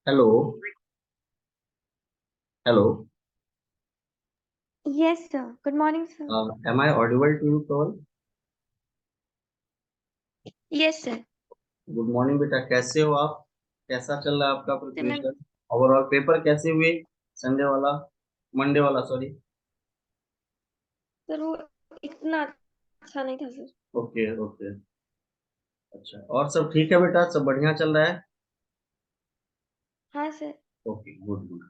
Hello. Hello. Yes, sir. Good morning, sir. Am I audible to you Kawal? Yes, sir. Good morning बेटा, कैसे हो आप? कैसा चल रहा है आपका तो मैं प्रिपरेशन? ओवरऑल पेपर कैसे हुए? संडे वाला, मंडे वाला सॉरी। सर वो इतना अच्छा नहीं था सर। Okay okay. अच्छा, और सब ठीक है बेटा, सब बढ़िया चल रहा है? हाँ सर। Okay, good good.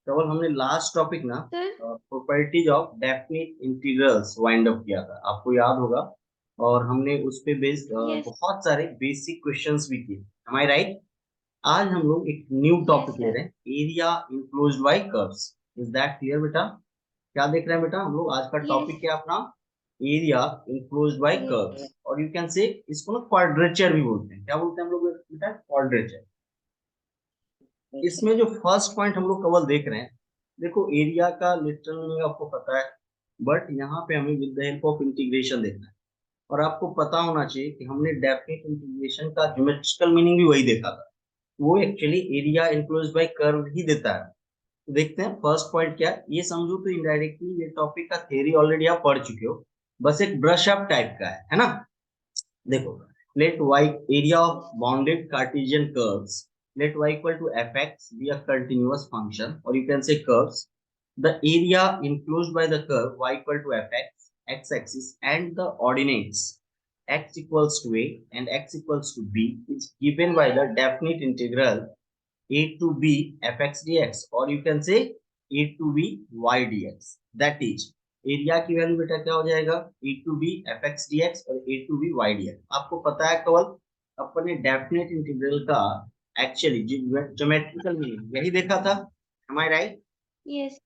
केवल हमने लास्ट टॉपिक ना sir. Properties of definite integrals wind up किया था, आपको याद होगा। और हमने उस पे बेस्ड यस। बहुत सारे बेसिक क्वेश्चंस भी किए। M I right? आज हम लोग एक न्यू यस टॉपिक ले सर। रहे हैं, area enclosed bye curves. Is that clear बेटा? क्या देख रहे हैं बेटा, हम लोग आज का यस। टॉपिक क्या है अपना? एरिया इनक्लोज्ड बाय कर्व्स, ये और यू कैन से इसको ना क्वाड्रेचर भी बोलते हैं। क्या बोलते हैं हम लोग बेटा? क्वाड्रेचर। इसमें जो फर्स्ट पॉइंट हम लोग केवल देख रहे हैं, देखो एरिया का लिटरल मीनिंग आपको पता है, बट यहाँ पे हमें with the help of integration देखना है। और आपको पता होना चाहिए कि हमने डेफिनेट इंटीग्रेशन का ज्योमेट्रिकल मीनिंग भी वही देखा था। वो actually area enclose by curve ही देता है। तो देखते हैं फर्स्ट पॉइंट क्या है। ये समझो तो इनडायरेक्टली ये टॉपिक का थ्योरी ऑलरेडी आप पढ़ चुके हो, बस एक ब्रश अप टाइप का है ना? देखो, let y area of bounded Cartesian curves, let y equal to fx be a continuous function, or you can say curves. The area enclosed by the curve y equal to fx, x-axis, and the ordinates x equals to a and x equals to b is given by the definite integral a to b fx dx, or you can say a to b y dx. That is, area की value बेटा क्या हो जाएगा? A to b f x d x और a to b y d x. आपको पता है केवल अपने डेफिनेट इंटीग्रल का एक्चुअली ज्योमेट्रिकल मीनिंग यही देखा था। Am I right? यस।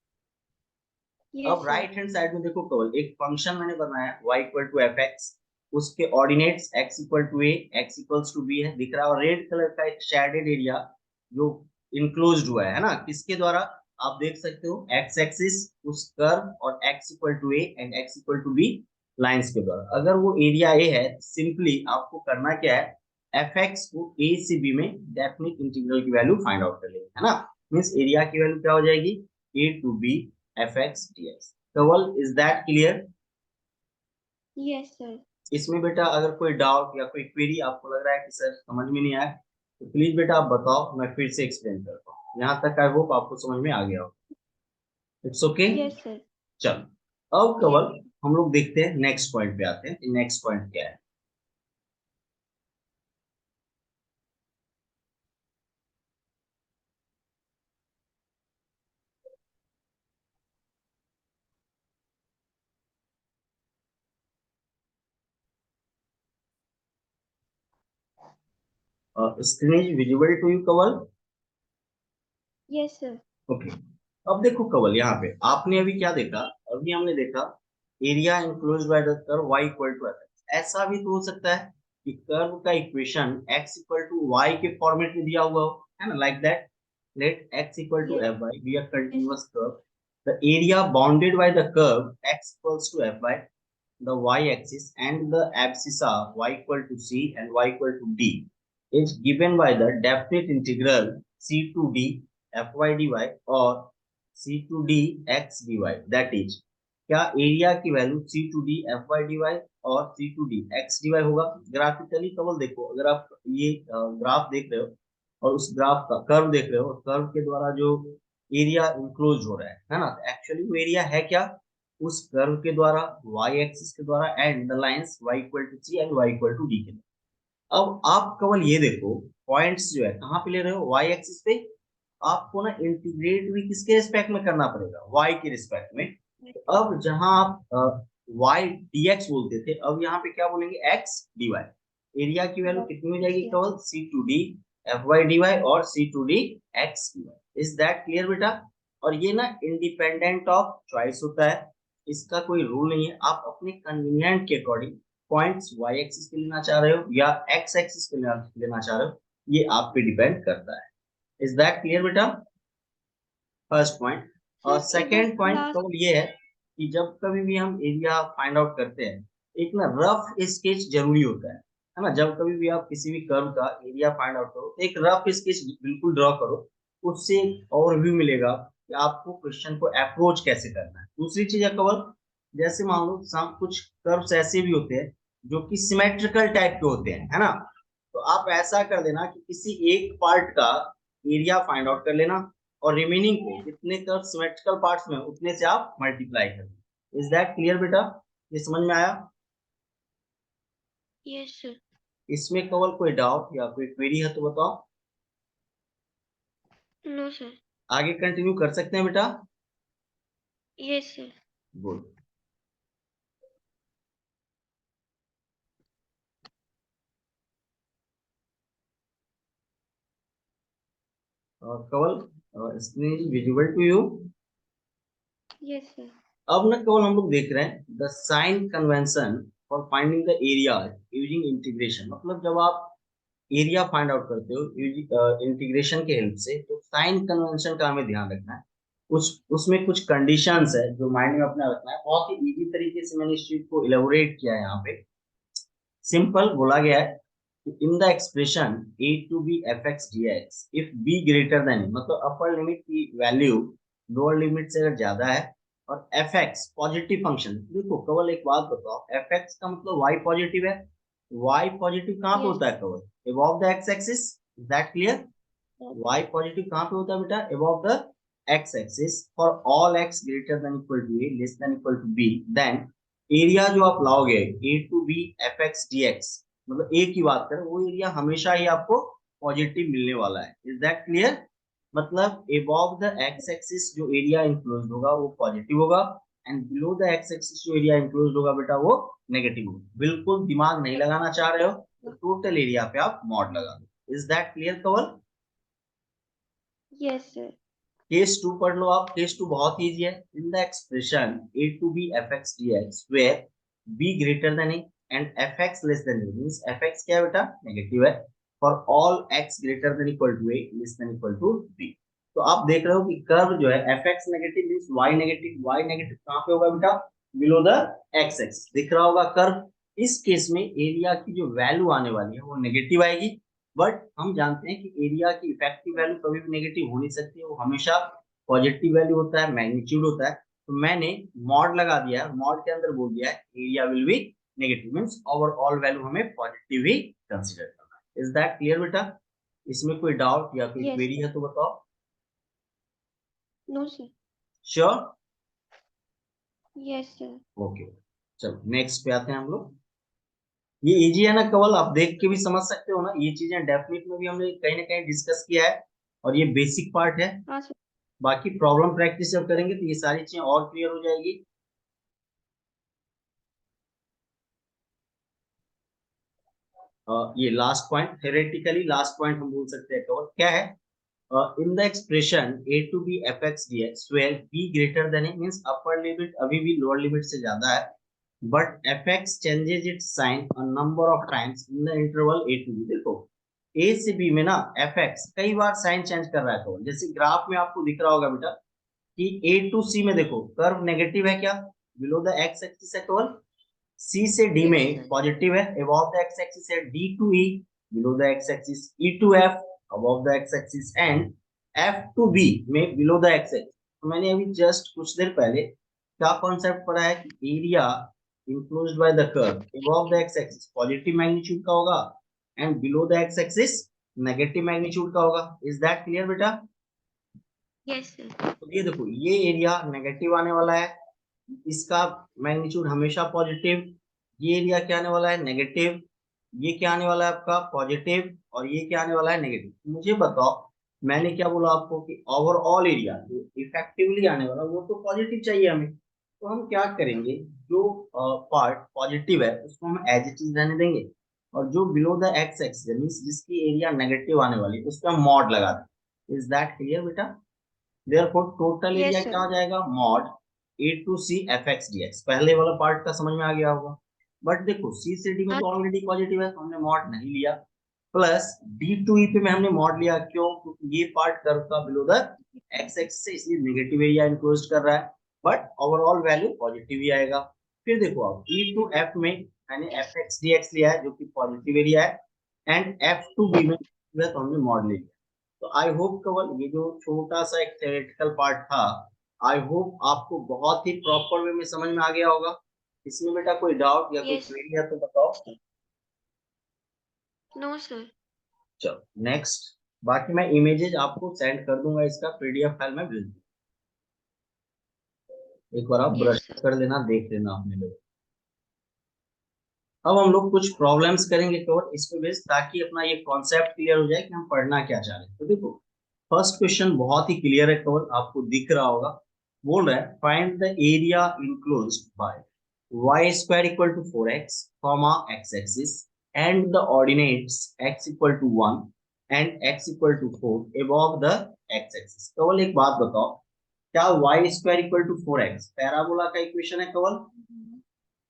अब yes sir. Right hand side में देखो, केवल एक फंक्शन मैंने बनाया y equal to f x, उसके ordinates x equal to a, x equals to be है दिख रहा है, और रेड कलर का एक शेडेड एरिया जो इनक्लोज्ड हुआ है ना, किसके द्वारा? आप देख सकते हो x एक्सिस उस कर्व और x equal to A and x equal to B lines के द्वारा। अगर वो एरिया ए है, सिंपली आपको करना क्या है, एफ एक्स को ए से बी में डेफिनिट इंटीग्रल की वैल्यू फाइंड आउट कर लेंगे, है ना? मीन्स एरिया की वैल्यू क्या हो जाएगी? A to b f x d x. Kawal, is that clear? Yes sir. इसमें बेटा अगर कोई डाउट या कोई क्वेरी आपको लग रहा है कि सर समझ में नहीं आया, तो प्लीज बेटा आप बताओ, मैं फिर से एक्सप्लेन करता हूँ। यहाँ तक आई होप आपको समझ में आ गया हो। It's okay. Yes sir. चलो, अब यस। कवल हम लोग देखते हैं नेक्स्ट पॉइंट पे आते हैं। नेक्स्ट पॉइंट क्या है? Screen is visible to you Kawal? Yes sir. Okay. अब देखो कवल, यहाँ पे आपने अभी क्या देखा? अभी हमने देखा area enclose by the curve y equal to f. ऐसा भी तो हो सकता है कि कर्व का equation x equal to y के फॉर्मेट में दिया हुआ हो, है ना? Like that, let x equal to f by b a yes. Continuous curve, the area bounded by the curve x equals to f by the y-axis and the abscissa y equal to c and y equal to d is given by the definite integral c to d fy dy or c to d x dy। That is, क्या area की value c to d fy dy और c to d x dy होगा? Graphically केवल देखो, अगर आप ये graph देख रहे हो और उस ग्राफ का कर्व देख रहे हो, कर्व के द्वारा जो एरिया इंक्लोज हो रहा है ना, एक्चुअली वो एरिया है क्या? उस कर्व के द्वारा, y एक्सिस के द्वारा, and the lines y equal to c and y equal to d के द्वारा। अब आप केवल ये देखो, पॉइंट्स जो है कहाँ पे ले रहे हो? y एक्सिस पे। आपको ना इंटीग्रेट भी किसके रिस्पेक्ट में करना पड़ेगा? y के रिस्पेक्ट में। तो अब जहां आप y dx बोलते थे, अब यहाँ पे क्या बोलेंगे? x dy। एरिया की वैल्यू कितनी हो जाएगी केवल? c to d fy dy और c to d x dy। Is that clear बेटा? और ये ना इंडिपेंडेंट ऑफ चॉइस होता है, इसका कोई रूल नहीं है। आप अपने कन्वीनियंट के अकॉर्डिंग पॉइंट्स y एक्सिस पे लेना चाह रहे हो या x एक्सिस पे लेना चाह रहे हो, ये आप पे डिपेंड करता है। इज दैट क्लियर बेटा? First point. और सर एक बार सेकेंड पॉइंट लास्ट। तो ये है कि जब कभी भी हम एरिया फाइंड आउट करते हैं, एक ना रफ स्केच जरूरी होता है ना? जब कभी भी आप किसी भी कर्व का एरिया फाइंड आउट करो, तो एक रफ स्केच बिल्कुल ड्रॉ करो, उससे ओवरव्यू मिलेगा कि आपको क्वेश्चन को अप्रोच कैसे करना है। दूसरी चीज है कवल, जैसे मान लो कुछ कर्व्स ऐसे भी होते हैं जो कि सिमेट्रिकल टाइप के होते हैं, है ना। तो आप ऐसा कर देना कि किसी एक पार्ट का एरिया फाइंड आउट कर लेना और रिमेनिंग को जितने कर्व सिमेट्रिकल पार्ट्स में उतने से आप मल्टीप्लाई कर देना। इज दैट क्लियर बेटा? ये समझ में आया? Yes, sir. इसमें कवल कोई डाउट या कोई क्वेरी है तो बताओ। No, sir. आगे कंटिन्यू कर सकते हैं बेटा? Yes, sir. Good. Kawal, screen visible to you? Yes, sir. अब ना केवल हम लोग देख रहे हैं the sign convention for finding the area using integration. मतलब जब आप एरिया फाइंड आउट करते हो इंटीग्रेशन के हेल्प से, तो साइन कन्वेंशन का हमें ध्यान रखना है। उसमें कुछ कंडीशंस है जो माइंड में अपना रखना है। बहुत ही इजी तरीके से मैंने इस चीज को इलेबोरेट किया है यहाँ पे। सिंपल बोला गया है in the expression a to b fx dx if b greater than a, मतलब अपर लिमिट की वैल्यू लोअर लिमिट से अगर ज्यादा है और fx पॉजिटिव फंक्शन। देखो कवल एक बात बताओ, fx का मतलब y पॉजिटिव है। y पॉजिटिव कहाँ पे Yes, होता है कवल? above the x axis। Is that clear? sir. y positive कहाँ पे होता है बेटा? above the x axis for all x greater than equal to a less than equal to b, then area जो आप लाओगे a to b fx dx, मतलब a की बात करें, वो एरिया हमेशा ही आपको पॉजिटिव मिलने वाला है। Is that clear? मतलब above the x axis जो एरिया इंक्लोज होगा वो पॉजिटिव होगा and below the x axis जो एरिया इंक्लोज होगा बेटा वो नेगेटिव होगा। बिल्कुल दिमाग नहीं लगाना चाह रहे हो तो टोटल एरिया पे आप मॉड लगा दो। Is that clear Kawal? Yes, sir. Case two पढ़ लो आप। केस टू बहुत इजी है। In the expression a to b fx dx where b greater than a and fx less than a, means fx क्या है बेटा? नेगेटिव है। for all x greater than equal to a less than equal to b, तो आप देख रहे हो कि कर्व जो है fx negative means y negative. y negative कहाँ पे होगा बेटा? Below the x axis. दिख रहा होगा कर्व। इस केस में एरिया की जो वैल्यू आने वाली है वो नेगेटिव आएगी। बट हम जानते हैं कि एरिया की इफेक्टिव वैल्यू कभी भी नेगेटिव हो नहीं सकती है, वो हमेशा पॉजिटिव वैल्यू होता है, मैग्नीट्यूड होता है। तो मैंने मॉड लगा दिया है, मॉड के अंदर बोल दिया है area will be negative, means overall value हमें पॉजिटिव ही कंसीडर करना है। इज दैट क्लियर बेटा? इसमें कोई डाउट या कोई Yes, क्वेरी है तो बताओ। no, sir. Sure? Yes, sir. Okay, चलो नेक्स्ट पे आते हैं हम लोग। ये इजी है ना कवल? आप देख के भी समझ सकते हो ना, ये चीजें डेफिनेट में भी हमने कहीं ना कहीं डिस्कस किया है और ये बेसिक पार्ट है। हाँ, sir. बाकी प्रॉब्लम प्रैक्टिस जब करेंगे तो ये सारी चीजें और क्लियर हो जाएगी। ये last point, theoretically last point हम बोल सकते हैं कवर क्या है। In the expression a to b fx dx where b greater than a, means upper limit अभी भी लोअर लिमिट से ज्यादा है, but fx changes its sign a number of times in the interval a to b। देखो a से b में ना fx कई बार साइन चेंज कर रहा है कवर। जैसे ग्राफ में आपको दिख रहा होगा बेटा कि a to c में देखो कर्व नेगेटिव है क्या? बिलो द x एक्सिस है कवर। C से D Yes, में sir. पॉजिटिव है, above the x axis है D to E, below the x axis E to F, above the x axis and F to B में below the x axis। तो मैंने अभी just कुछ देर पहले क्या कॉन्सेप्ट पढ़ा है कि area enclosed by the curve above the x axis positive magnitude का होगा and below the x axis negative magnitude का होगा। इज दैट क्लियर बेटा? Yes, sir. तो ये देखो ये एरिया नेगेटिव आने वाला है, इसका मैग्नीट्यूड हमेशा पॉजिटिव। ये एरिया क्या आने वाला है? नेगेटिव। ये क्या आने वाला है आपका? पॉजिटिव। और ये क्या आने वाला है? नेगेटिव। मुझे बताओ, मैंने क्या बोला आपको कि ओवरऑल एरिया जो इफेक्टिवली आने वाला वो तो पॉजिटिव चाहिए हमें। तो हम क्या करेंगे, जो पार्ट पॉजिटिव है उसको हम एज इट इज रहने देंगे और जो below the x axis means जिसकी एरिया नेगेटिव आने वाली है उस पर हम मॉड लगा देंगे। इज दैट क्लियर बेटा? देयरफॉर टोटल एरिया Yes, क्या sir. हो जाएगा? Mod a to c fx dx। पहले वाला पार्ट का समझ में आ गया होगा। बट देखो c से d में हाँ, तो ऑलरेडी पॉजिटिव है तो हमने मॉड नहीं लिया, प्लस d to e पे में हमने मॉड लिया। क्यों? क्योंकि ये पार्ट कर्व का बिलो द x एक्सिस से, इसलिए नेगेटिव एरिया इनक्लोज कर रहा है, बट ओवरऑल वैल्यू पॉजिटिव ही आएगा। फिर देखो अब e to f में मैंने fx dx लिया है जो कि पॉजिटिव एरिया है एंड f to b में तो हमने मॉड ले लिया। तो आई होप केवल ये जो छोटा सा एक थ्योरेटिकल पार्ट था, आई होप आपको बहुत ही प्रॉपर वे में समझ में आ गया होगा। इसमें बेटा कोई डाउट या कोई Yes. क्वेरी है तो बताओ। No, sir. चलो नेक्स्ट। बाकी मैं इमेजेस आपको सेंड कर दूंगा, इसका पीडीएफ फाइल में भेज दूंगा, एक बार आप ब्रश Yes, sir. कर लेना, देख लेना अपने लोग। अब हम लोग कुछ प्रॉब्लम्स करेंगे कवर इस पे बेस, ताकि अपना ये कॉन्सेप्ट क्लियर हो जाए कि हम पढ़ना क्या चाह रहे हैं। तो देखो फर्स्ट क्वेश्चन बहुत ही क्लियर है कवर, आपको दिख रहा होगा। बोल रहा है find the area enclosed by y square equal to 4x comma x axis and the ordinates x equal to 1 and x equal to 4 above the x axis. Kawal एक बात बताओ, क्या y square equal to 4x parabola का equation है कवल,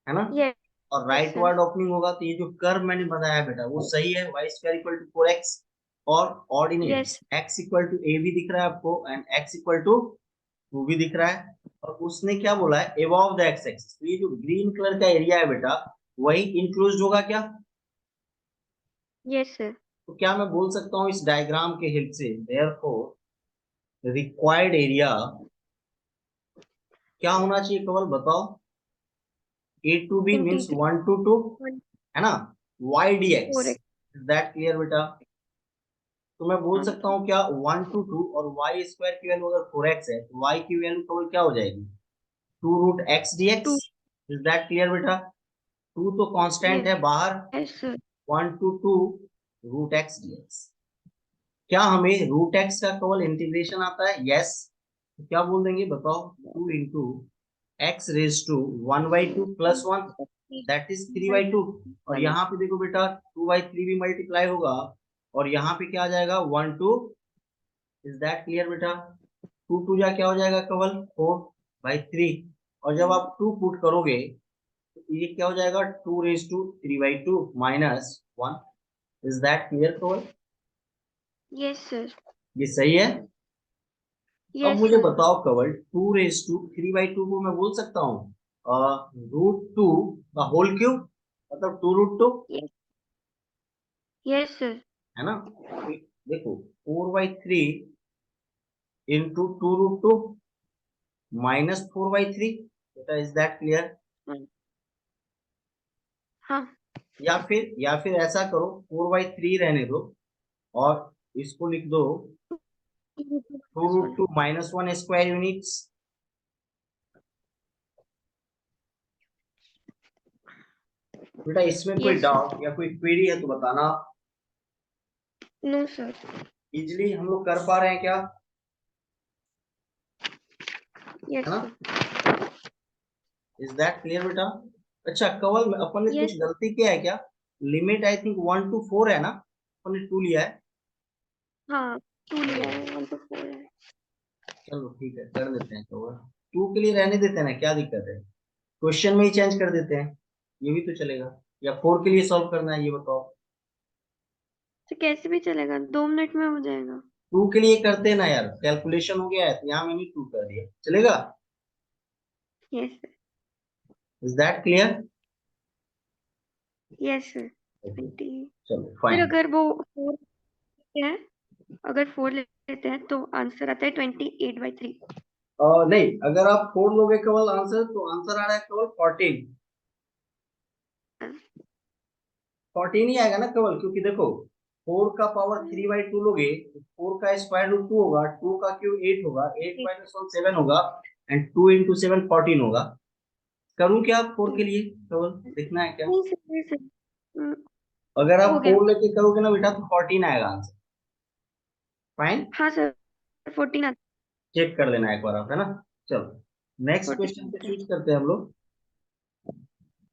है ना? Yes. और Yes, right sir. वर्ड ओपनिंग होगा तो ये जो कर्व मैंने बताया बेटा वो सही है, Y square equal to 4x। और ordinates Yes. x equal to a भी दिख रहा है आपको एंड x इक्वल टू 2 भी दिख रहा है। और उसने क्या बोला है, अबव द x एक्सिस। तो ये जो ग्रीन कलर का एरिया है बेटा वही इंक्लोज्ड होगा क्या? Yes, sir. तो क्या मैं बोल सकता हूँ इस डायग्राम के हेल्प से, देयरफॉर रिक्वायर्ड एरिया क्या होना चाहिए केवल बताओ? a to b means 23. 1 to 2, है ना? y dx, Correct. Is that clear बेटा? तो मैं बोल सकता हूँ क्या 1 to 2 और y स्क्वायर की वैल्यू अगर 4x है तो y की वैल्यू तो क्या हो जाएगी 2 root x dx। 2. Is that clear बेटा? 2 तो कांस्टेंट Yes, है बाहर, sir. 1 to 2 root x dx। क्या हमें रूट x का केवल इंटीग्रेशन आता है? यस। तो क्या बोल देंगे बताओ, 2 into x raise to 1/2 plus 1 that is 3/2। और यहाँ पे देखो बेटा 2/3 भी मल्टीप्लाई होगा और यहाँ पे क्या आ जाएगा 1 2। इज दैट क्लियर बेटा? 2 2 जा क्या हो जाएगा केवल 4/3। और जब आप 2 पुट करोगे तो ये क्या हो जाएगा 2 raise to 3/2 minus 1। Is that clear Kawal? Yes, sir. ये सही है। अब Yes, मुझे sir. बताओ केवल 2 रेज टू 3/2 को मैं बोल सकता हूँ रूट 2 का होल क्यूब, मतलब 2 रूट 2, Yes. Yes, sir. है ना? तो देखो 4/3 इंटू 2 रूट 2 माइनस 4/3 बेटा। Is that clear? हाँ. या फिर ऐसा करो 4/3 रहने दो और इसको लिख दो 2 रूट 2 माइनस 1 स्क्वायर यूनिट्स। बेटा इसमें कोई Yes, sir. डाउट या कोई क्वेरी है तो बताना। No, sir. इजिली हम लोग कर पा रहे हैं क्या, Yes, है ना? sir. इज दैट क्लियर बेटा? अच्छा कवल में अपन ने Yes, कुछ sir. गलती किया है क्या? लिमिट आई थिंक 1 to 4 है ना, अपन ने 2 लिया है। हाँ. 2 लिया है. 1 to 4 है. चलो ठीक है कर देते हैं कवर, 2 के लिए रहने देते हैं ना, क्या दिक्कत है? क्वेश्चन में ही चेंज कर देते हैं, ये भी तो चलेगा। या 4 के लिए सॉल्व करना है ये बताओ? तो कैसे भी चलेगा. 2 मिनट में हो जाएगा. 2 के लिए करते हैं ना यार, कैलकुलेशन हो गया है तो यहाँ मैंने 2 कर दिया, चलेगा? Yes, sir. Is that clear? Yes, sir. 20. चलो फिर फाइन। अगर वो 4 लेते हैं, अगर 4 लेते हैं तो आंसर आता है 28/3. नहीं, अगर आप 4 लोगे केवल आंसर तो आंसर आ रहा है केवल 14। 14 ही आएगा ना केवल, क्योंकि देखो 4 का पावर 3/2 लोगे तो 4 का स्क्वायर रूट 2 होगा, 2 का क्यूब 8 होगा, 8 माइनस 1 7 होगा एंड 2 इंटू 7 14 होगा। करूं क्या 4 के 2. लिए केवल देखना है क्या? नहीं सर, नहीं सर. हम्म, अगर आप हो गया. 4 लेके करोगे ना बेटा तो 14 आएगा आंसर। फाइन, हाँ सर. 14 आता चेक कर लेना एक बार आप, है ना? चलो नेक्स्ट है. क्वेश्चन 14 पे आता है. स्विच करते हैं हम लोग।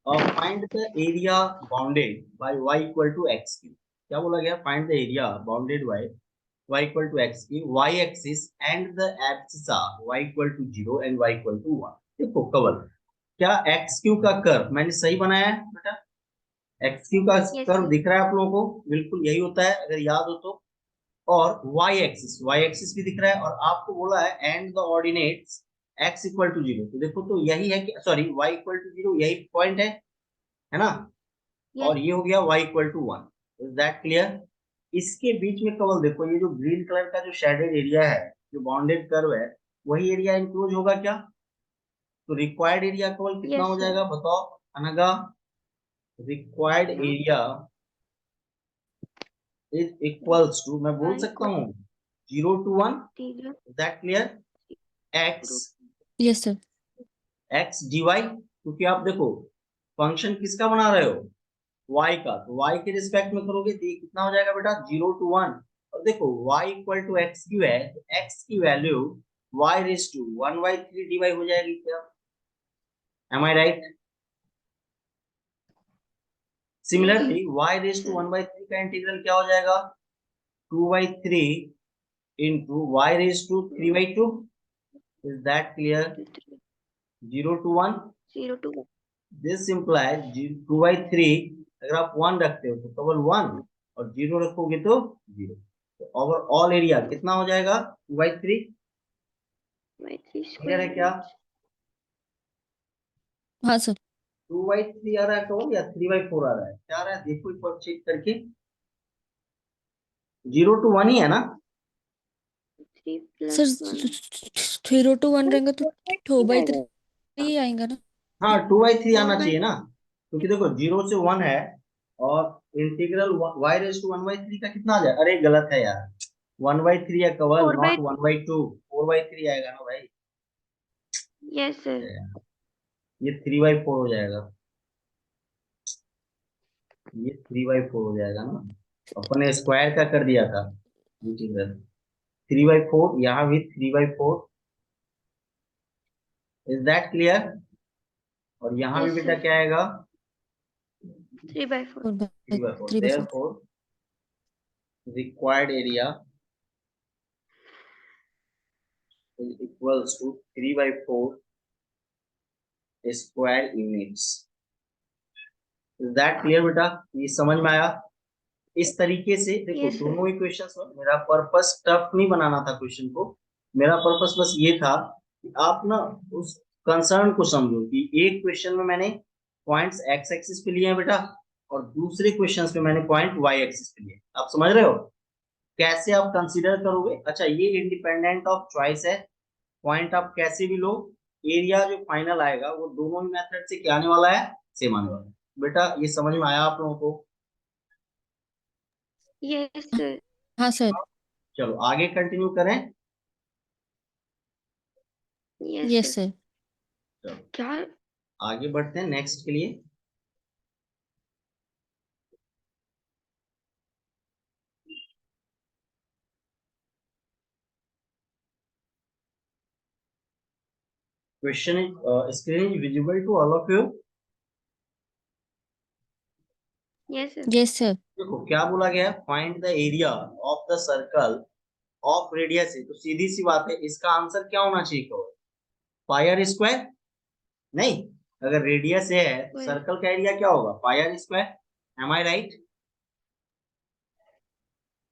Find the area bounded by y equal to x cube. क्या बोला गया? Find the area bounded by y equal to x की y axis and the abscissa y equal to 0 and y equal to 1। देखो कवल, क्या x cube का curve मैंने सही बनाया है बेटा? x क्यूब का यस कर्व सर. दिख रहा है आप लोगों को? बिल्कुल यही होता है अगर याद हो तो। और y एक्सिस भी दिख रहा है और आपको बोला है and the ordinates x equal to 0। तो देखो तो यही है कि सॉरी y इक्वल टू 0 यही पॉइंट है ना? यस. और ये हो गया y equal to 1। Is that clear? इसके बीच में केवल देखो ये जो ग्रीन कलर का जो शेडेड एरिया है, जो बाउंडेड कर्व है, वही एरिया इंक्लूड होगा क्या? तो रिक्वायर्ड एरिया केवल कितना Yes, हो sir. जाएगा बताओ अनगा? रिक्वायर्ड हाँ। एरिया इज इक्वल्स टू, मैं बोल Y सकता equal हूँ 0 to 1, to is that clear? x yes sir. x dy, क्योंकि आप देखो फंक्शन किसका बना रहे हो, y का, तो y के रिस्पेक्ट में करोगे तो ये कितना हो जाएगा बेटा 0 to 1। और देखो y equal to x cube है, तो x की value y raise to 1/3 dy हो जाएगी क्या? Am I right? Similarly y raise to 1/3 का इंटीग्रल क्या हो जाएगा 2/3 into y raised to 3/2, is that clear? 0 to 1, 0 to 1. this implies 2/3, अगर आप 1 रखते हो तो केवल 1 और 0 रखोगे तो 0, तो ओवरऑल एरिया कितना हो जाएगा 2/3? By 3 क्लियर है square क्या? root. हाँ सर। 2/3 आ रहा है केवल या 3/4 आ रहा है, क्या आ रहा है देखो एक बार चेक करके। 0 to 1 ही है ना? 3 plus सर 1. 0 to 1 रहेगा तो 2/3 आएगा ना? हाँ 2/3 आना 4/3. चाहिए ना, क्योंकि देखो 0 से 1 है और इंटीग्रल y रेज टू 1/3 का कितना आ जाए, अरे गलत है यार, 1/3 है केवल, 4 by नॉट 1/2, 4/3 आएगा ना भाई। Yes, sir. ये 3/4 हो जाएगा, ये 3/4 हो जाएगा ना, अपने स्क्वायर का कर दिया था इंटीग्रल। 3/4, यहाँ भी 3/4, इज दैट क्लियर? और यहाँ भी Yes, बेटा sir. क्या आएगा 3/4. 3/4, 3/4। therefore required area is equals to 3/4 square units। Is that clear बेटा? ये समझ में आया? इस तरीके से देखो Yes, sir. दोनों इक्वेशंस में मेरा पर्पस टफ नहीं बनाना था क्वेश्चन को, मेरा पर्पस बस ये था कि आप ना उस कंसर्न को समझो कि एक क्वेश्चन में मैंने पॉइंट्स एक्स एक्सिस पे लिए हैं बेटा, और दूसरे क्वेश्चंस पे मैंने पॉइंट वाई एक्सिस पे लिए। आप समझ रहे हो कैसे आप कंसीडर करोगे? अच्छा ये इंडिपेंडेंट ऑफ चॉइस है, पॉइंट आप कैसे भी लो, एरिया जो फाइनल आएगा वो दोनों ही मेथड से क्या आने वाला है, सेम आने वाला है। बेटा ये समझ में आया आप लोगों को? Yes, sir. हाँ सर। चलो आगे कंटिन्यू करें। Yes, yes sir. सर। चलो क्या? आगे बढ़ते हैं नेक्स्ट के लिए। Question is screen is visible to all of you? Yes, sir. Yes sir. देखो क्या बोला गया है, find the area of the circle of radius है, तो सीधी सी बात है इसका आंसर क्या होना चाहिए केवल पाई आर स्क्वायर? नहीं, अगर रेडियस है तो Well, सर्कल का एरिया क्या होगा pi r square, am I right?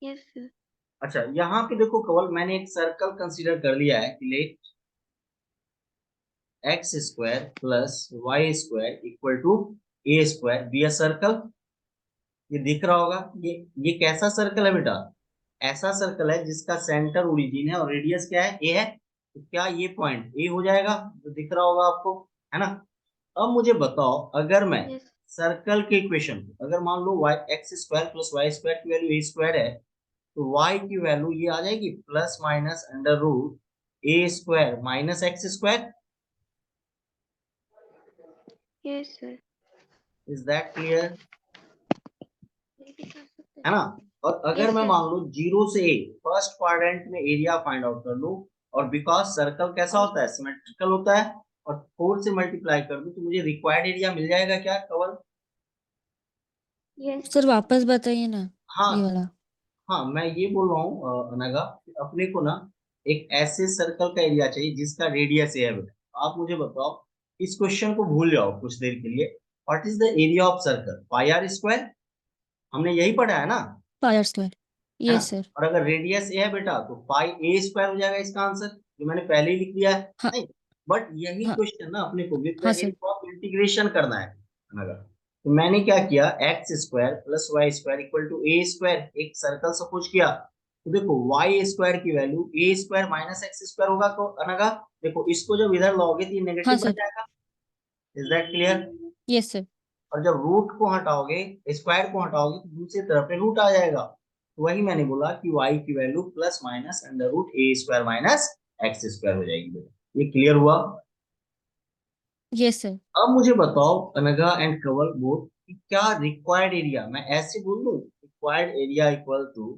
yes, sir. अच्छा यहाँ पे देखो केवल मैंने एक सर्कल कंसीडर कर लिया है कि let x square plus y square equal to a square be a circle. ये दिख रहा होगा, ये कैसा सर्कल है बेटा? ऐसा सर्कल है जिसका सेंटर ओरिजिन है और रेडियस क्या है ए है, तो क्या ये पॉइंट ए हो जाएगा जो दिख रहा होगा आपको, है ना? अब मुझे बताओ अगर मैं Yes. सर्कल के इक्वेशन को, अगर मान लो y x square plus y square की वैल्यू ए स्क्वायर है, तो y की वैल्यू ये आ जाएगी plus minus under root a square minus x square. Yes, sir. Is that clear? है ना? और अगर Yes, मैं sir. मान लो 0 से a फर्स्ट क्वाड्रेंट में एरिया फाइंड आउट कर लूं, और बिकॉज सर्कल कैसा होता है सिमेट्रिकल होता है, और 4 से मल्टीप्लाई कर दूं तो मुझे रिक्वायर्ड एरिया मिल जाएगा क्या कवर? Yes, सर वापस बताइए ना हाँ ये वाला। हाँ मैं ये बोल रहा हूँ अनगा, अपने को ना एक ऐसे सर्कल का एरिया चाहिए जिसका रेडियस है बेटा। आप मुझे बताओ, इस क्वेश्चन को भूल जाओ कुछ देर के लिए, what is the area of circle pi r square, हमने यही पढ़ा है ना, पाई आर स्क्वायर। है ना? Yes sir. और अगर रेडियस ए है बेटा तो पाई ए स्क्वायर हो जाएगा इसका आंसर, जो मैंने पहले ही लिख दिया है। हाँ नहीं, बट यही हाँ क्वेश्चन ना अपने को विद द हाँ सर। हेल्प ऑफ इंटीग्रेशन करना है अनगा। तो मैंने क्या किया, x square plus y square equal to a square, एक सर्कल सपोज किया। तो देखो वाई स्क्वायर की value a square minus x square होगा, तो अनगा देखो इसको जब इधर लाओगे तो ये हाँ नेगेटिव बन सर। जाएगा। Is that clear? Yes sir. और जब रूट को हटाओगे, स्क्वायर को हटाओगे तो दूसरी तरफ पे रूट आ जाएगा। तो वही मैंने बोला कि y की value plus minus under root a square minus x square हो जाएगी बेटा। ये क्लियर हुआ? Yes sir. अब मुझे बताओ अनघा एंड कंवल बोथ कि क्या रिक्वायर्ड एरिया, मैं ऐसे बोल दूं required area equal to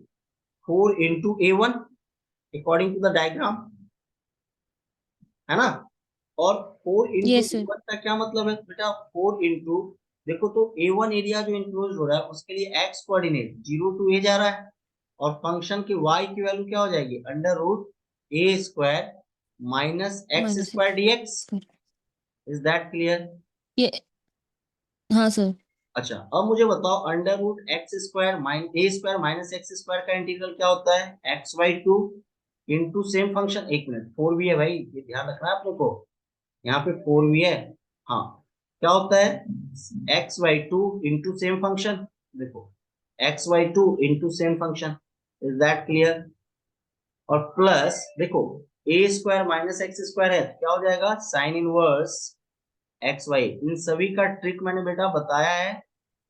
4 into a one according to the diagram, है ना? और 4 into yes sir. A one का क्या मतलब है बेटा? 4 इंटू, देखो तो ए वन एरिया जो इंक्लोज हो रहा है उसके लिए एक्स कोऑर्डिनेट 0 टू ए जा रहा है, और फंक्शन की वाई की वैल्यू क्या हो जाएगी, under root a square minus x minus square x dx. Square. Is that clear? ये हाँ सर। अच्छा, अब मुझे बताओ under root x square minus a square minus x square का इंटीग्रल क्या होता है, x by two into same function. एक मिनट, 4 भी है भाई, ये ध्यान रखना है अपने को, यहाँ पे 4 भी है। हाँ, क्या होता है, x by two into same function, देखो x by two into same function. Is that clear? और प्लस देखो a square minus x square है तो क्या हो जाएगा, साइन इनवर्स एक्स वाई। इन सभी का ट्रिक मैंने बेटा बताया है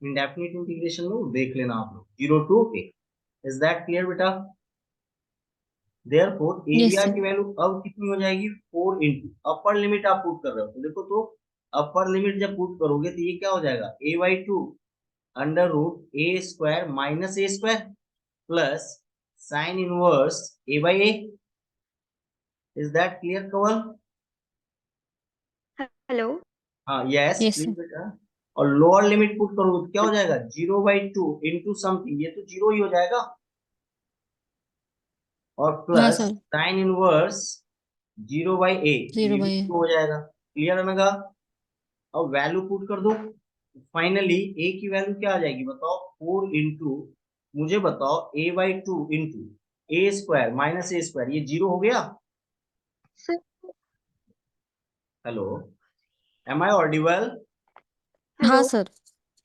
इंडेफिनिट इंटीग्रेशन में, वो देख लेना आप लोग, 0 to a. Is that clear बेटा? Therefore yes area sir. की वैल्यू अब कितनी हो जाएगी, 4 इंटू अपर लिमिट आप पुट कर रहे हो, तो देखो तो अपर लिमिट जब पुट करोगे तो ये क्या हो जाएगा, a by two under root a square minus a square plus sine inverse a by a. Is that clear Kawal? Hello. हाँ यस यस प्लीज सर। बेटा। और लोअर लिमिट पुट करोगे तो क्या हो जाएगा, 0 बाई टू इंटू समथिंग, ये तो 0 ही हो जाएगा, और हाँ plus sir. Sine inverse 0 by a, तो ये 0 भी बाई 0 हो जाएगा। क्लियर है ना? अब वैल्यू पुट कर दो, फाइनली ए की वैल्यू क्या आ जाएगी बताओ, 4 इंटू, मुझे बताओ a by two into a square minus a square, ये 0 हो गया। Sir hello, am I audible? हाँ hello. Sir.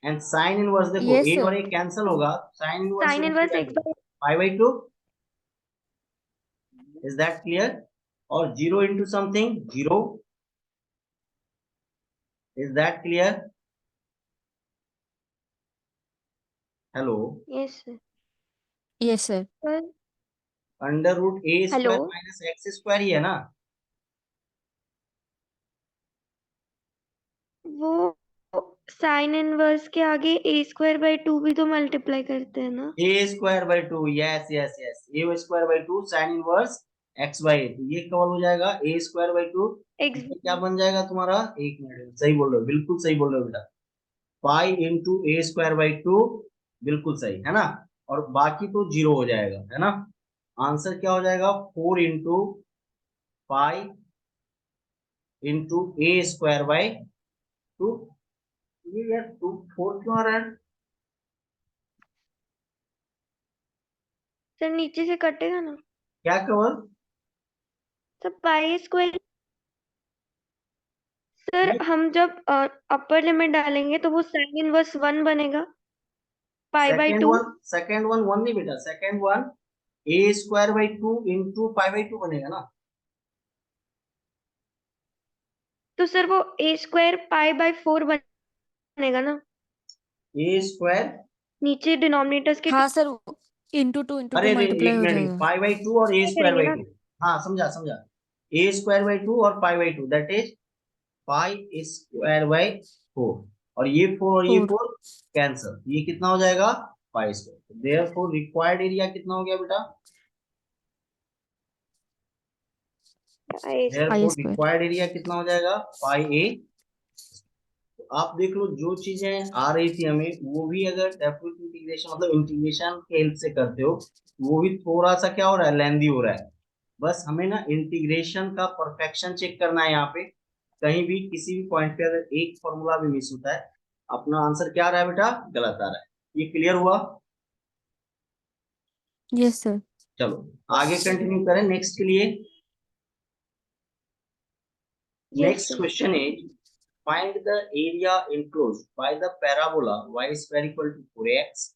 And sine inverse देखो यस ए सर। और ए कैंसिल होगा, साइन इनवर्स साइन यहाँ पे इनवर्स क्या एक है, बार। Pi by two. Is that clear? और 0 into something 0। Is that clear? Hello, yes sir. Yes sir. Sir under root a hello. Square minus x square ही है ना? वो साइन इनवर्स के आगे ए स्क्वायर बाई टू भी तो मल्टीप्लाई करते हैं ना। A square by two, yes yes yes, a square by two sine inverse x by, तो ये कवर हो जाएगा a square by two. X. ये क्या बन जाएगा तुम्हारा, एक मिनट, सही बोल रहे हो, बिल्कुल सही बोल रहे हो बेटा, pi into a square by to, बिल्कुल सही है ना? और बाकी तो 0 हो जाएगा, है ना? आंसर क्या हो जाएगा, 4 into pi into a square by to. ये यार टू 4 क्यों आ रहा है? सर नीचे से कटेगा ना। क्या cover? Sir pi square. Sir हम जब अपर लिमिट डालेंगे तो वो साइन इनवर्स 1 बनेगा, pi by second two. One, second one 1 नहीं बेटा, second one a square by two into pi by two बनेगा ना। तो सर वो ए स्क्वायर पाई बाई 4 बनेगा ना, ए स्क्वायर, नीचे डिनोमिनेटर्स के हाँ सर। इंटू टू अरे रे मल्टीप्लाई एक हो मिनट, जाएगा। पाई बाई टू और ए स्क्वायर करेंगे बाई ना। टू। हाँ समझा समझा, ए स्क्वायर बाई टू और पाई by to that is pi square by four, और ये 4 और ये 4। 4 कैंसल, ये कितना हो जाएगा, pi square. Therefore required area कितना हो गया बेटा, पाई पाई देयरफॉर स्क्वायर। रिक्वायर्ड एरिया कितना हो जाएगा, पाई ए। आप देख लो जो चीजें आ रही थी हमें, वो भी अगर डेफिनेट इंटीग्रेशन मतलब इंटीग्रेशन के हेल्प से करते हो, वो भी थोड़ा सा क्या हो रहा है, लेंदी हो रहा है। बस हमें ना इंटीग्रेशन का परफेक्शन चेक करना है यहाँ पे, कहीं भी किसी भी पॉइंट पे अगर एक फॉर्मूला भी मिस होता है, अपना आंसर क्या आ रहा है बेटा, गलत आ रहा है। ये क्लियर हुआ? Yes sir. चलो आगे कंटिन्यू करें नेक्स्ट के लिए। Yes next sir. Question is find the area enclosed by the parabola y square equal to 4x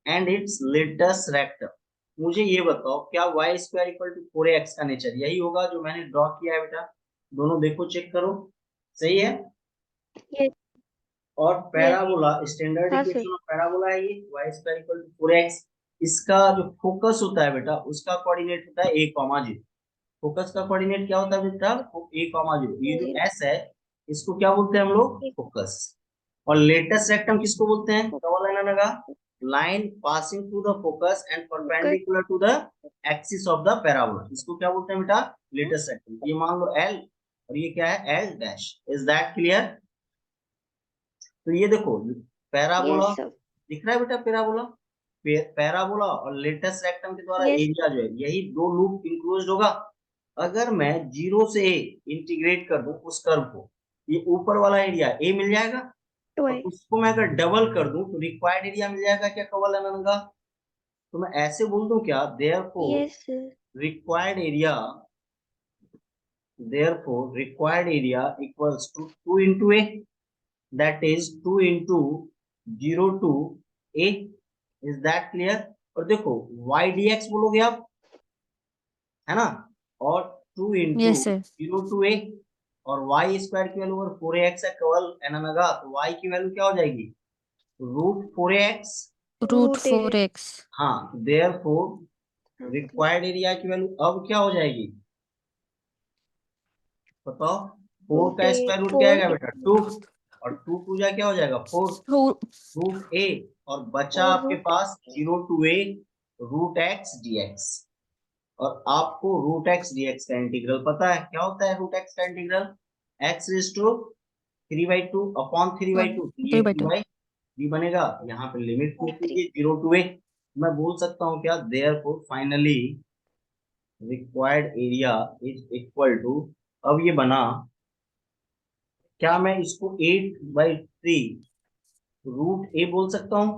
and its latest rectum. मुझे ये बताओ क्या y square equal to 4x का नेचर यही होगा जो मैंने ड्रॉ किया है बेटा? दोनों देखो, चेक करो, सही है? Yes. और पैराबोला, स्टैंडर्ड हाँ इक्वेशन सर। ऑफ पैराबोला है ये y square equal to 4x। इसका जो फोकस होता है बेटा उसका कोऑर्डिनेट होता है a, 0। फोकस का कोऑर्डिनेट क्या होता है बेटा? a, 0। ये जो s है इसको क्या बोलते हैं हम लोग? फोकस। और लेटेस्ट रेक्टम किसको बोलते हैं? कवर लाइन लगा, line passing through the focus and perpendicular to the axis of the parabola, इसको क्या बोलते हैं बेटा? Latus rectum. ये मान लो l और ये क्या है? l dash. Is that clear? तो ये देखो पैराबोला Yes sir. दिख रहा है बेटा? पैराबोला, पैराबोला और लेटेस्ट रेक्टम के द्वारा Yes. एरिया जो है यही दो लूप इंक्लोज्ड होगा। अगर मैं 0 से a इंटीग्रेट कर दूं उस कर्व को, ये ऊपर वाला एरिया a मिल जाएगा, और Twice. उसको मैं अगर डबल कर दूं तो रिक्वायर्ड एरिया मिल जाएगा क्या कवल का? तो मैं ऐसे बोल दूं क्या? Yes sir. Required area required area equals to 2 into a, that is 2 into 0 to a। is that clear? और देखो y dx बोलोगे आप, है ना? और 2 into yes sir 0 to a, और y स्क्वायर की वैल्यू अगर 4ax है कवल एनानगा, तो y की वैल्यू क्या हो जाएगी? Root 4ax। Root Root A. 4x हाँ, देयरफॉर रिक्वायर्ड एरिया की वैल्यू अब क्या हो जाएगी बताओ? 4 का स्क्वायर रूट क्या आएगा बेटा? 2, और 2 पूजा क्या हो जाएगा? 4 रूट a, और बचा Four आपके root. पास 0 to a root x dx। और आपको रूट x dx का इंटीग्रल पता है क्या होता है? रूट x का integral x raise to 3/2 upon 3/2, ये 3/2 b बनेगा। यहाँ पे लिमिट पुट 3. कीजिए 0 to a। मैं बोल सकता हूँ क्या? Therefore finally required area is equal to, अब ये बना क्या? मैं इसको 8/3 रूट ए बोल सकता हूँ,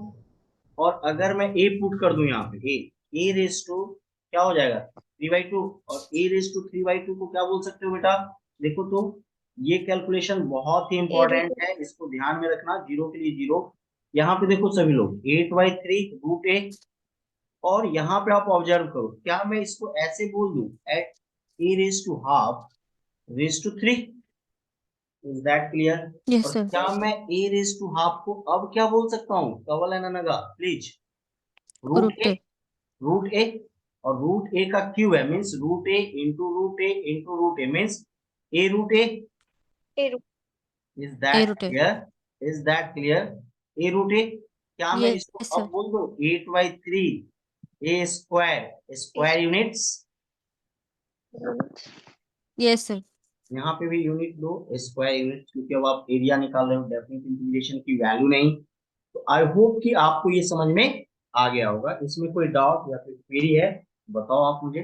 और अगर मैं ए पुट कर दूं यहाँ पे ए रेस टू क्या हो जाएगा? 3/2, और ए रेस टू 3/2 को क्या बोल सकते हो बेटा? देखो तो ये कैलकुलेशन बहुत ही इंपॉर्टेंट है, इसको ध्यान में रखना। 0 के लिए 0, यहाँ पे देखो सभी लोग 8/3 रूट ए, और यहाँ पे आप ऑब्जर्व करो, क्या मैं इसको ऐसे बोल दूं eight a raise to half raise to 3? Is that clear? Yes और सर क्या मैं ए रेस टू हाफ को अब क्या बोल सकता हूँ कवल एनानगा please? Root root a. A root a, और रूट ए का क्यूब है, means root a into root a into root a, means a root a. A root. Is a that root a clear? Is that clear? A root a, क्या मैं इसको yes sir अब बोल दूं 8/3 a square square units? Yes sir यहाँ पे भी unit दो, स्क्वायर यूनिट, क्योंकि अब आप एरिया निकाल रहे हो, डेफिनेट इंटीग्रेशन की वैल्यू नहीं। तो आई होप कि आपको ये समझ में आ गया होगा। इसमें कोई डाउट या फिर क्वेरी है बताओ आप मुझे।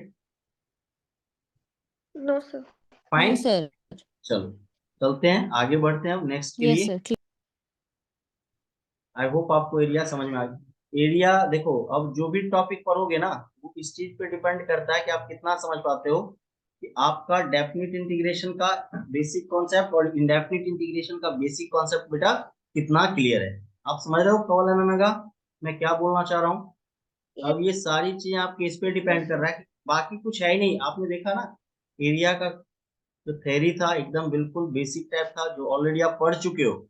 No sir. Fine, no sir चलो चलते हैं आगे, बढ़ते हैं नेक्स्ट के यस लिए। सर ठीक आई होप आपको एरिया समझ में आ गया। एरिया देखो, अब जो भी टॉपिक पढ़ोगे ना वो इस चीज पे डिपेंड करता है कि आप कितना समझ पाते हो, कि आपका डेफिनिट इंटीग्रेशन का बेसिक कॉन्सेप्ट और इंडेफिनिट इंटीग्रेशन का बेसिक कॉन्सेप्ट बेटा कितना क्लियर है। आप समझ रहे हो कवल एनानगा मैं क्या बोलना चाह रहा हूँ? अब ये सारी चीजें आपके इस पे डिपेंड कर रहा है, बाकी कुछ है ही नहीं। आपने देखा ना एरिया का जो थ्योरी था एकदम बिल्कुल बेसिक टाइप था, जो ऑलरेडी आप पढ़ चुके हो।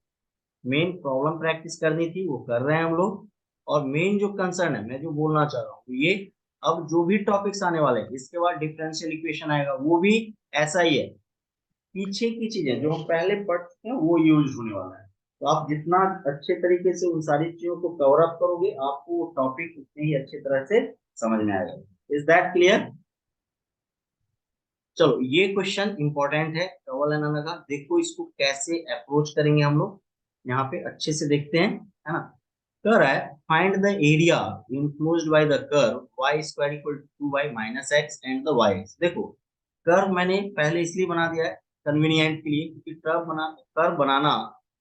मेन प्रॉब्लम प्रैक्टिस करनी थी वो कर रहे हैं हम लोग, और मेन जो कंसर्न है मैं जो बोलना चाह रहा हूँ ये, अब जो भी टॉपिक्स आने वाले हैं इसके बाद डिफरेंशियल इक्वेशन आएगा, वो भी ऐसा ही है। पीछे की चीजें जो हम पहले पढ़ चुके हैं वो यूज होने वाला है। तो आप जितना अच्छे तरीके से उन सारी चीजों को कवर अप करोगे आपको वो टॉपिक उतने ही अच्छे तरह से समझ में आएगा। Is that clear? चलो ये क्वेश्चन इंपॉर्टेंट है कवल एनाना का, देखो इसको कैसे अप्रोच करेंगे हम लोग, यहाँ पे अच्छे से देखते हैं, है ना? कह रहा है find the area enclosed by the curve y square equal to 2y minus x and the y axis. देखो कर्व मैंने पहले इसलिए बना दिया है कन्वीनियंट के लिए, क्योंकि कर्व बनाना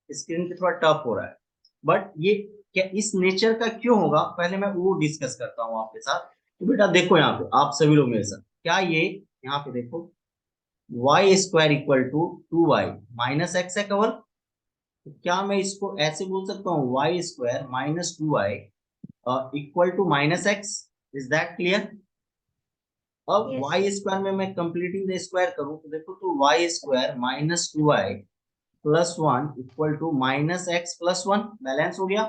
स्क्रीन पे थोड़ा टफ हो रहा है, बट ये क्या इस नेचर का क्यों होगा पहले मैं वो डिस्कस करता हूँ आपके साथ। तो बेटा देखो यहाँ पे आप सभी लोग मेरे साथ, क्या ये यहाँ पे देखो y square equal to 2y minus x है कवल, तो क्या मैं इसको ऐसे बोल सकता हूँ y square minus 2y equal to minus x? Is that clear? अब Yes, वाई sir. स्क्वायर में मैं कंप्लीटिंग द स्क्वायर करूँ तो देखो, तो y square minus 2y plus 1 equal to minus x plus 1 balance हो गया।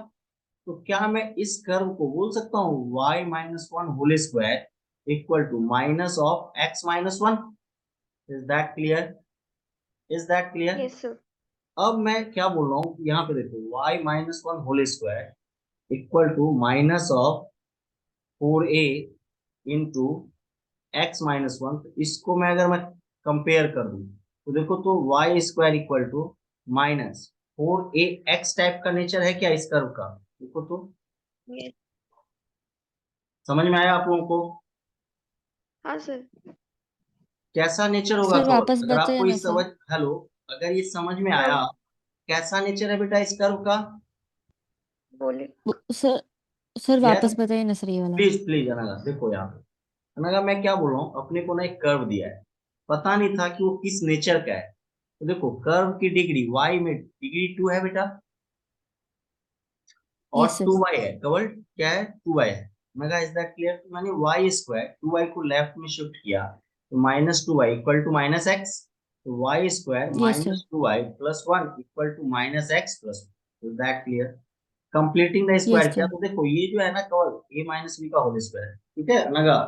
तो क्या मैं इस कर्व को बोल सकता हूँ y minus 1 whole square equal to minus of x minus 1? Is that clear? Is that clear? Yes, sir. अब मैं क्या बोल रहा हूँ, यहाँ पे देखो y minus 1 whole square equal to minus of 4a into x minus 1। तो इसको मैं अगर मैं कंपेयर कर दूं तो देखो, तो y square equal to minus 4a x type का नेचर है क्या इस कर्व का? देखो तो, Yes. समझ में आया आप लोगों को? हाँ सर. कैसा नेचर होगा सर कवर? वापस अगर बताइए आपको ना इस सर. समझ, हेलो, अगर ये समझ में हाँ आया, कैसा नेचर है बेटा इस कर्व का? बोले. सर सर यस, वापस बताइए ना सर ये वाला. प्लीज प्लीज अनगा, देखो यहाँ पे अनगा, मैं क्या बोल रहा हूँ, अपने को ना एक कर्व दिया है, पता नहीं था कि वो किस नेचर का है। तो देखो, कर्व की डिग्री y में डिग्री 2 है बेटा, और यस सर. 2y है, कवर क्या है, 2y है। मैं इज दैट क्लियर? तो मैंने y स्क्वायर 2y को लेफ्ट में शिफ्ट किया, तो minus 2y equal to minus x. तो y square yes sir. Minus 2y plus 1 equal to minus x plus. Is that clear? Completing the square yes किया sir. तो देखो, ये जो है ना कवर a माइनस बी का होल स्क्वायर, ठीक है नगा,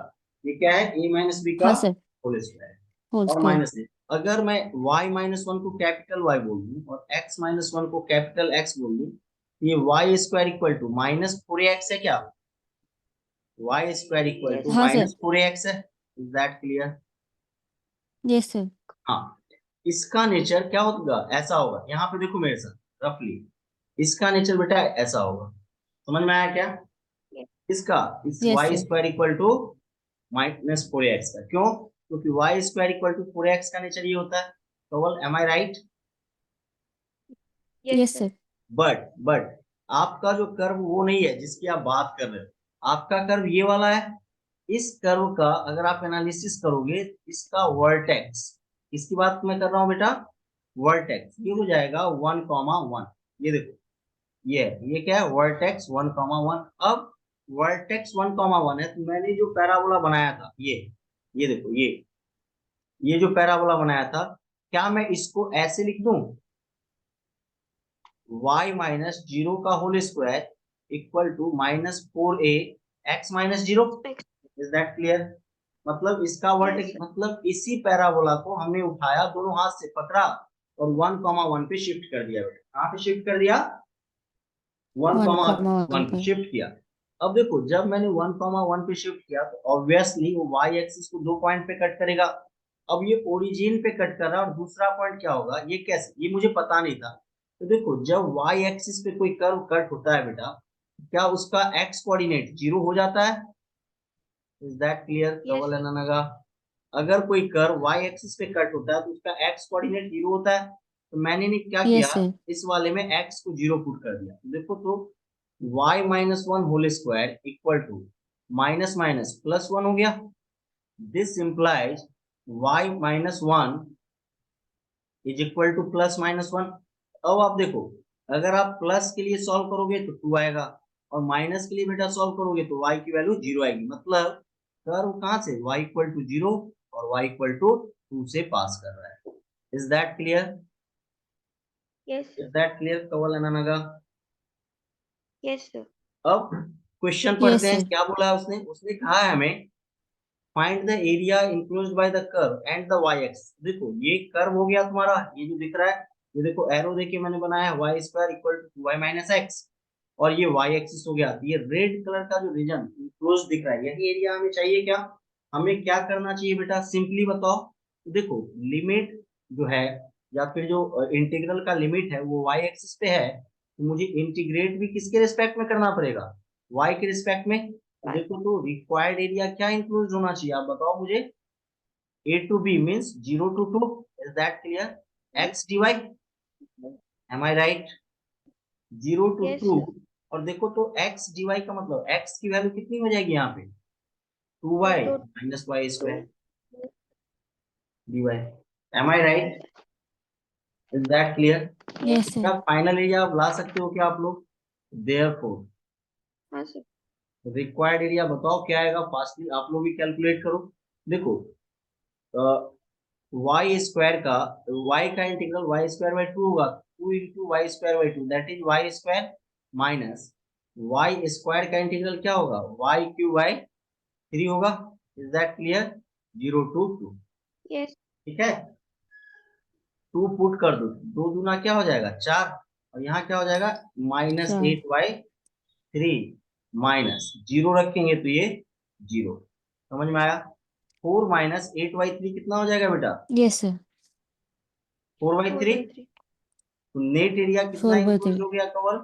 ये क्या है, a माइनस बी का हाँ सर. होल स्क्वायर होल और स्क्वायर. माइनस ए। अगर मैं y माइनस 1 को कैपिटल Y बोल दूं और x माइनस 1 को कैपिटल X बोल दूं, ये y square equal to minus 4x है क्या? Y square equal Yes. To हाँ सर. माइनस 4x है। Is that clear? Yes sir. हाँ, इसका नेचर क्या होगा, ऐसा होगा। यहाँ पे देखो मेरे साथ रफली, इसका नेचर बेटा ऐसा होगा। समझ में आया क्या? Yes. इसका, इस यस वाई सर. Square equal to minus 4x का, क्यों? क्योंकि Y square equal to 4x का नेचर ये होता है। Kawal, am I right? Yes, yes sir. Sir. But आपका जो कर्व वो नहीं है जिसकी आप बात कर रहे हो, आपका कर्व ये वाला है। इस कर्व का अगर आप एनालिसिस करोगे, इसका वर्टेक्स, इसकी बात मैं कर रहा हूँ बेटा, वर्टेक्स ये हो जाएगा 1,1। ये देखो, ये क्या है, वर्टेक्स 1,1। अब वर्टेक्स 1,1 है, तो मैंने जो पैराबोला बनाया था, ये देखो, ये जो पैराबोला बनाया था, क्या मैं इसको ऐसे लिख दूं, y माइनस 0 का whole square equal to minus 4a x minus 0? Next. Is that clear? मतलब इसका Yes, वर्टेक्स, sir. मतलब इसी पैराबोला को हमने उठाया, दोनों हाथ से पकड़ा और 1,1 पे शिफ्ट कर दिया बेटा। कहाँ पे शिफ्ट कर दिया? 1,1 1,1 पे पर. शिफ्ट किया। अब देखो, जब मैंने 1,1 पे शिफ्ट किया तो ऑब्वियसली वो y एक्सिस को 2 पॉइंट पे कट करेगा। अब ये ओरिजिन पे कट कर रहा है, और दूसरा पॉइंट क्या होगा, ये कैसे, ये मुझे पता नहीं था। तो देखो, जब y एक्सिस पे कोई कर्व कट होता है बेटा, क्या उसका x कोऑर्डिनेट 0 हो जाता है? Is that clear Yes, Kawal sir. ननगा? अगर कोई कर्व y एक्सिस पे कट होता है तो उसका x कोऑर्डिनेट 0 होता है। तो मैंने ने क्या किया, यस सर. इस वाले में x को 0 पुट कर दिया। तो देखो, तो y minus 1 whole square equal to minus minus plus 1 हो गया। This implies y minus 1 is equal to plus minus 1। अब आप देखो, अगर आप प्लस के लिए सॉल्व करोगे तो 2 आएगा, और माइनस के लिए बेटा सॉल्व करोगे तो y की वैल्यू 0 आएगी। मतलब कर्व कहाँ से, y इक्वल टू 0 और y इक्वल टू 2 से पास कर रहा है। Is that clear? Yes, is sir. That clear Kawal अननगा? Yes, sir. अब क्वेश्चन यस पढ़ते हैं, सर. क्या बोला है उसने। उसने कहा है हमें, find the area enclosed bye the curve and the y axis. देखो, ये कर्व हो गया तुम्हारा, ये जो दिख रहा है, ये देखो एरो देके मैंने बनाया है, y square equal to 2y minus x, और ये y एक्सिस हो गया। ये रेड कलर का जो रीजन इंक्लोज दिख रहा है, यही एरिया हमें चाहिए। क्या हमें क्या करना चाहिए बेटा, सिंपली बताओ। तो देखो, लिमिट जो है, या फिर जो इंटीग्रल का लिमिट है वो y एक्सिस पे है, तो मुझे इंटीग्रेट भी किसके रिस्पेक्ट में करना पड़ेगा, y के रिस्पेक्ट में। तो Bye. देखो, तो रिक्वायर्ड एरिया क्या इंक्लूड होना चाहिए, आप बताओ मुझे। a to b means 0 to 2। Is that clear? x dy, am I right? 0 to Yes, 2। sir. और देखो, तो x dy का मतलब x की वैल्यू कितनी हो जाएगी यहाँ पे, 2y Two to minus y two. Square dy। Am I right? Is that clear? Yes क्या सर। फाइनल एरिया आप ला सकते हो क्या आप लोग? देयरफॉर हाँ सर। रिक्वायर्ड एरिया बताओ क्या आएगा, फास्टली आप लोग भी कैलकुलेट करो। देखो वाई स्क्वायर का, वाई का integral y square by two होगा, 2 × y² by 2 that is y square minus y square का इंटीग्रल क्या होगा, y³ बाई 3 होगा। Is that clear? 0 to 2। Yes. ठीक है, 2 पुट कर दो, 2 दूना क्या हो जाएगा 4, और यहाँ क्या हो जाएगा अच्छा। -8/3 माइनस 0 रखेंगे तो ये 0। समझ में आया? 4 - 8/3 कितना हो जाएगा बेटा? Yes sir. 4/3। 4/3। तो नेट एरिया कितना 4/3 इंक्लूड हो गया कवर?